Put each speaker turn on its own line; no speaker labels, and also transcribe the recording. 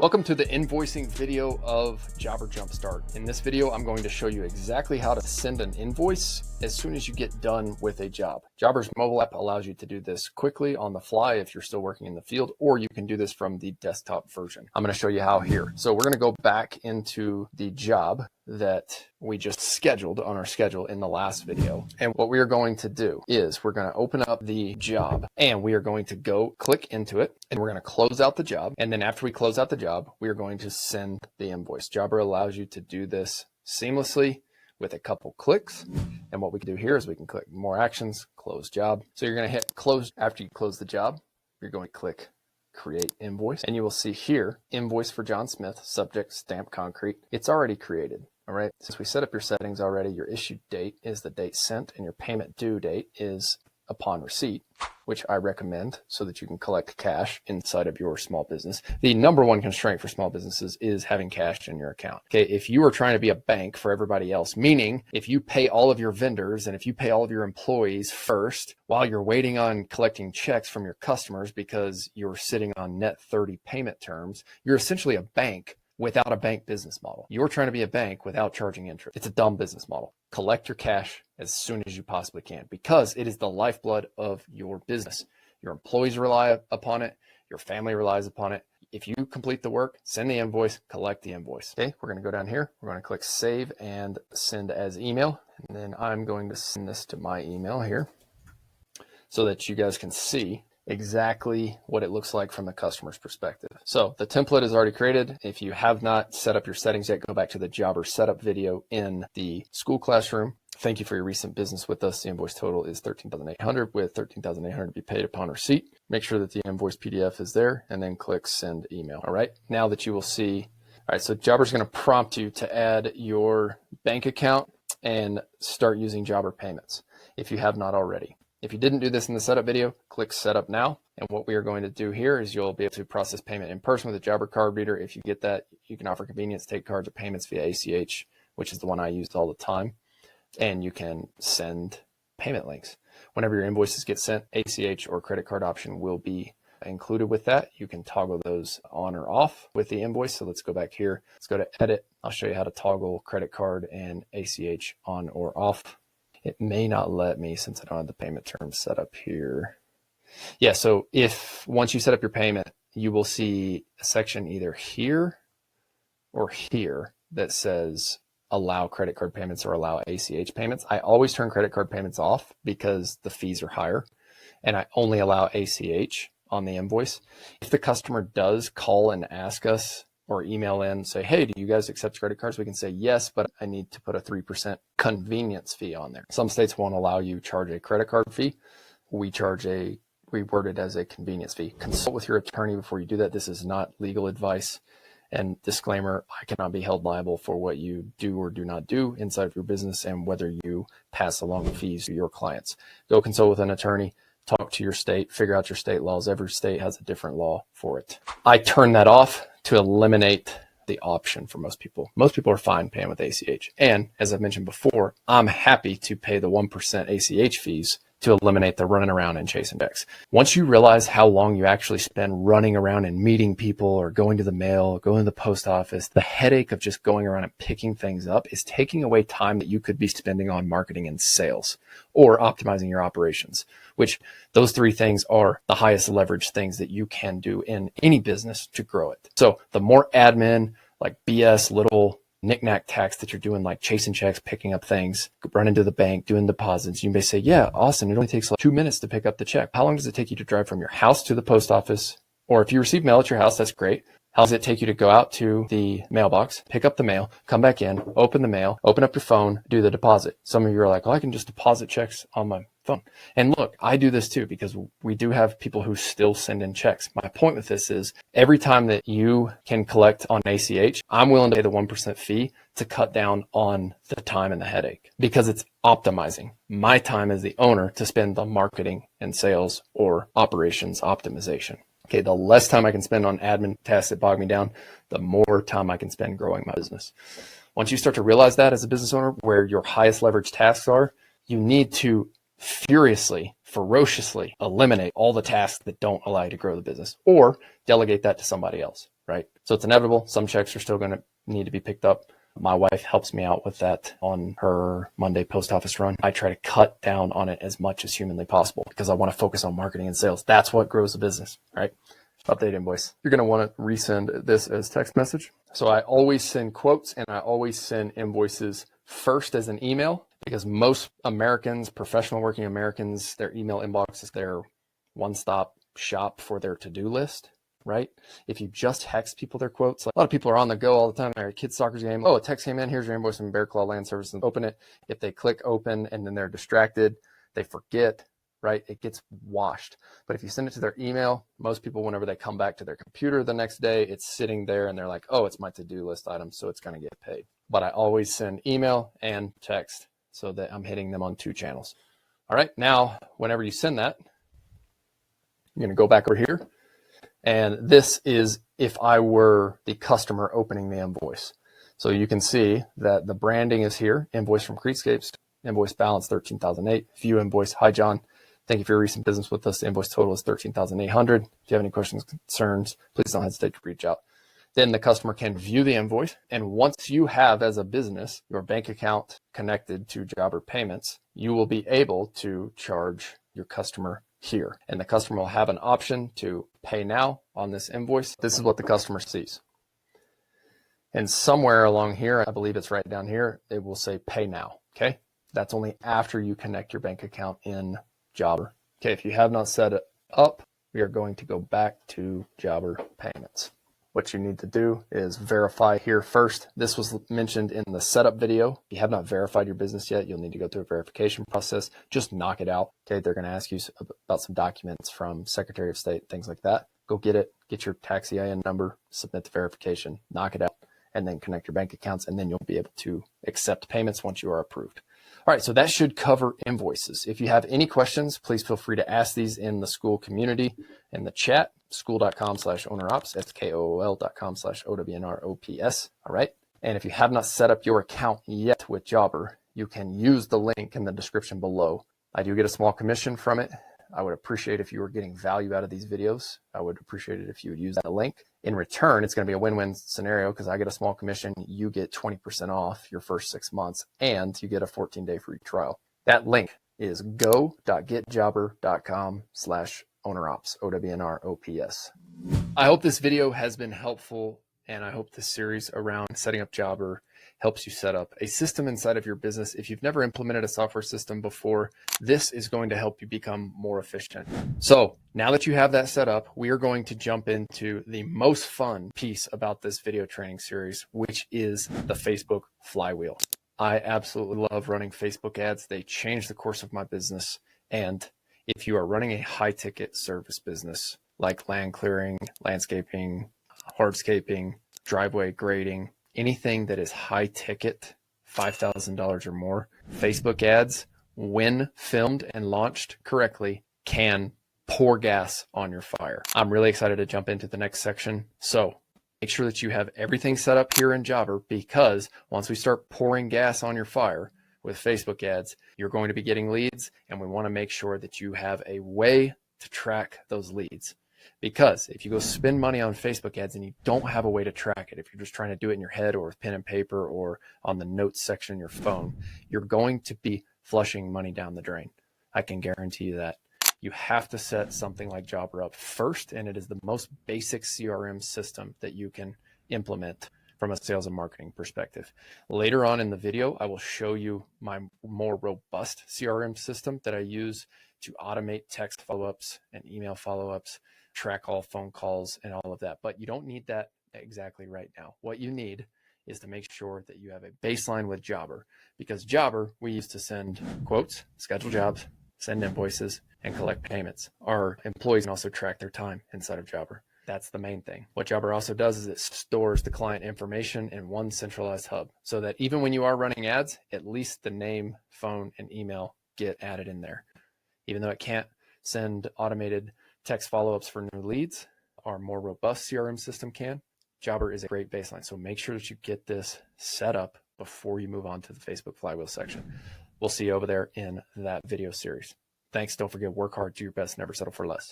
Welcome to the invoicing video of Jobber Jumpstart. In this video, I'm going to show you exactly how to send an invoice as soon as you get done with a job. Jobber's mobile app allows you to do this quickly on the fly if you're still working in the field, or you can do this from the desktop version. I'm going to show you how here. So we're going to go back into the job that we just scheduled on our schedule in the last video. And what we are going to do is we're going to open up the job and we are going to go click into it and we're going to close out the job. And then after we close out the job, we are going to send the invoice. Jobber allows you to do this seamlessly with a couple clicks. And what we can do here is we can click more actions, close job. So you're going to hit close. After you close the job, you're going to click create invoice, and you will see here invoice for John Smith, subject stamp concrete. It's already created. All right, since we set up your settings already, your issue date is the date sent and your payment due date is upon receipt, which I recommend so that you can collect cash inside of your small business. The number one constraint for small businesses is having cash in your account. Okay, if you are trying to be a bank for everybody else, meaning if you pay all of your vendors and if you pay all of your employees first while you're waiting on collecting checks from your customers because you're sitting on net 30 payment terms, you're essentially a bank without a bank business model. You're trying to be a bank without charging interest. It's a dumb business model. Collect your cash as soon as you possibly can because it is the lifeblood of your business. Your employees rely upon it. Your family relies upon it. If you complete the work, send the invoice, collect the invoice. Okay, we're going to go down here. We're going to click save and send as email. And then I'm going to send this to my email here so that you guys can see exactly what it looks like from the customer's perspective. So the template is already created. If you have not set up your settings yet, go back to the Jobber setup video in the school classroom. Thank you for your recent business with us. The invoice total is $13,800 with $13,800 to be paid upon receipt. Make sure that the invoice PDF is there and then click send email. All right, now that you will see, all right, so Jobber's going to prompt you to add your bank account and start using Jobber payments if you have not already. If you didn't do this in the setup video, click setup now. And what we are going to do here is you'll be able to process payment in person with a Jobber card reader. If you get that, you can offer convenience, take cards or payments via ACH, which is the one I used all the time. And you can send payment links. Whenever your invoices get sent, ACH or credit card option will be included with that. You can toggle those on or off with the invoice. So let's go back here. Let's go to edit. I'll show you how to toggle credit card and ACH on or off. It may not let me since I don't have the payment terms set up here. Yeah, so if once you set up your payment, you will see a section either here or here that says allow credit card payments or allow ACH payments. I always turn credit card payments off because the fees are higher, and I only allow ACH on the invoice. If the customer does call and ask us or email in, say, hey, do you guys accept credit cards? We can say yes, but I need to put a 3% convenience fee on there. Some states won't allow you charge a credit card fee. We word it as a convenience fee. Consult with your attorney before you do that. This is not legal advice. And disclaimer, I cannot be held liable for what you do or do not do inside of your business and whether you pass along fees to your clients. Go consult with an attorney. Talk to your state, figure out your state laws. Every state has a different law for it. I turn that off to eliminate the option for most people. Most people are fine paying with ACH. And as I've mentioned before, I'm happy to pay the 1% ACH fees to eliminate the running around and chasing checks. Once you realize how long you actually spend running around and meeting people or going to the mail, going to the post office, the headache of just going around and picking things up is taking away time that you could be spending on marketing and sales or optimizing your operations, which those three things are the highest leverage things that you can do in any business to grow it. So the more admin, like BS, little knick-knack tax that you're doing, like chasing checks, picking up things, running to the bank, doing deposits. You may say, yeah, Austin, it only takes like 2 minutes to pick up the check. How long does it take you to drive from your house to the post office? Or if you receive mail at your house, that's great. How does it take you to go out to the mailbox, pick up the mail, come back in, open the mail, open up your phone, do the deposit? Some of you are like, oh, I can just deposit checks on my phone. And look, I do this too because we do have people who still send in checks. My point with this is every time that you can collect on ACH, I'm willing to pay the 1% fee to cut down on the time and the headache because it's optimizing my time as the owner to spend on marketing and sales or operations optimization. Okay, the less time I can spend on admin tasks that bog me down, the more time I can spend growing my business. Once you start to realize that as a business owner, where your highest leverage tasks are, you need to ferociously eliminate all the tasks that don't allow you to grow the business or delegate that to somebody else. right? So it's inevitable. Some checks are still going to need to be picked up. My wife helps me out with that on her Monday post office run. I try to cut down on it as much as humanly possible because I want to focus on marketing and sales. That's what grows the business, right? Update invoice. You're going to want to resend this as text message. So I always send quotes and I always send invoices first as an email because most Americans, professional working Americans, their email inbox is their one-stop shop for their to-do list. Right? If you just text people their quotes, like a lot of people are on the go all the time. Their kids' soccer game. Oh, a text came in. Here's your invoice from Bear Claw Land Services. Open it. If they click open and then they're distracted, they forget, right? It gets washed. But if you send it to their email, most people, whenever they come back to their computer the next day, it's sitting there and they're like, oh, it's my to-do list item, so it's going to get paid. But I always send email and text so that I'm hitting them on 2 channels. All right. Now, whenever you send that, you're going to go back over here. And this is if I were the customer opening the invoice. So you can see that the branding is here. Invoice from Creekscapes, invoice balance 13,008. View invoice. Hi, John. Thank you for your recent business with us. The invoice total is 13,800. If you have any questions, concerns, please don't hesitate to reach out. Then the customer can view the invoice. And once you have, as a business, your bank account connected to Jobber Payments, you will be able to charge your customer here. And the customer will have an option to pay now on this invoice. This is what the customer sees. And somewhere along here, I believe it's right down here, it will say pay now. Okay. That's only after you connect your bank account in Jobber. Okay. If you have not set it up, we are going to go back to Jobber Payments. What you need to do is verify here first. This was mentioned in the setup video. If you have not verified your business yet, you'll need to go through a verification process. Just knock it out. Okay, they're going to ask you about some documents from Secretary of State, things like that. Go get it, get your tax EIN number, submit the verification, knock it out, and then connect your bank accounts, and then you'll be able to accept payments once you are approved. All right, so that should cover invoices. If you have any questions, please feel free to ask these in the school community in the chat, school.com/ownerops, that's KOOL.com/OWNROPS. All right. And if you have not set up your account yet with Jobber, you can use the link in the description below. I do get a small commission from it. I would appreciate if you were getting value out of these videos. I would appreciate it if you would use that link. In return, it's going to be a win-win scenario because I get a small commission. You get 20% off your first 6 months and you get a 14-day free trial. That link is go.getjobber.com/ownerops, OWNROPS. I hope this video has been helpful, and I hope this series around setting up Jobber helps you set up a system inside of your business. If you've never implemented a software system before, this is going to help you become more efficient. So now that you have that set up, we are going to jump into the most fun piece about this video training series, which is the Facebook flywheel. I absolutely love running Facebook ads. They change the course of my business. And if you are running a high ticket service business like land clearing, landscaping, hardscaping, driveway grading, anything that is high ticket, $5,000 or more, Facebook ads, when filmed and launched correctly, can pour gas on your fire. I'm really excited to jump into the next section. So make sure that you have everything set up here in Jobber, because once we start pouring gas on your fire with Facebook ads, you're going to be getting leads, and we want to make sure that you have a way to track those leads. Because if you go spend money on Facebook ads and you don't have a way to track it, if you're just trying to do it in your head or with pen and paper or on the notes section in your phone, you're going to be flushing money down the drain. I can guarantee you that. You have to set something like Jobber up first, and it is the most basic CRM system that you can implement from a sales and marketing perspective. Later on in the video, I will show you my more robust CRM system that I use to automate text follow-ups and email follow-ups, track all phone calls and all of that. But you don't need that exactly right now. What you need is to make sure that you have a baseline with Jobber, because Jobber we use to send quotes, schedule jobs, send invoices, and collect payments. Our employees can also track their time inside of Jobber. That's the main thing. What Jobber also does is it stores the client information in one centralized hub, so that even when you are running ads, at least the name, phone, and email get added in there. Even though it can't send automated text follow-ups for new leads, our more robust CRM system can. Jobber is a great baseline. So make sure that you get this set up before you move on to the Facebook flywheel section. We'll see you over there in that video series. Thanks. Don't forget, work hard, do your best, never settle for less.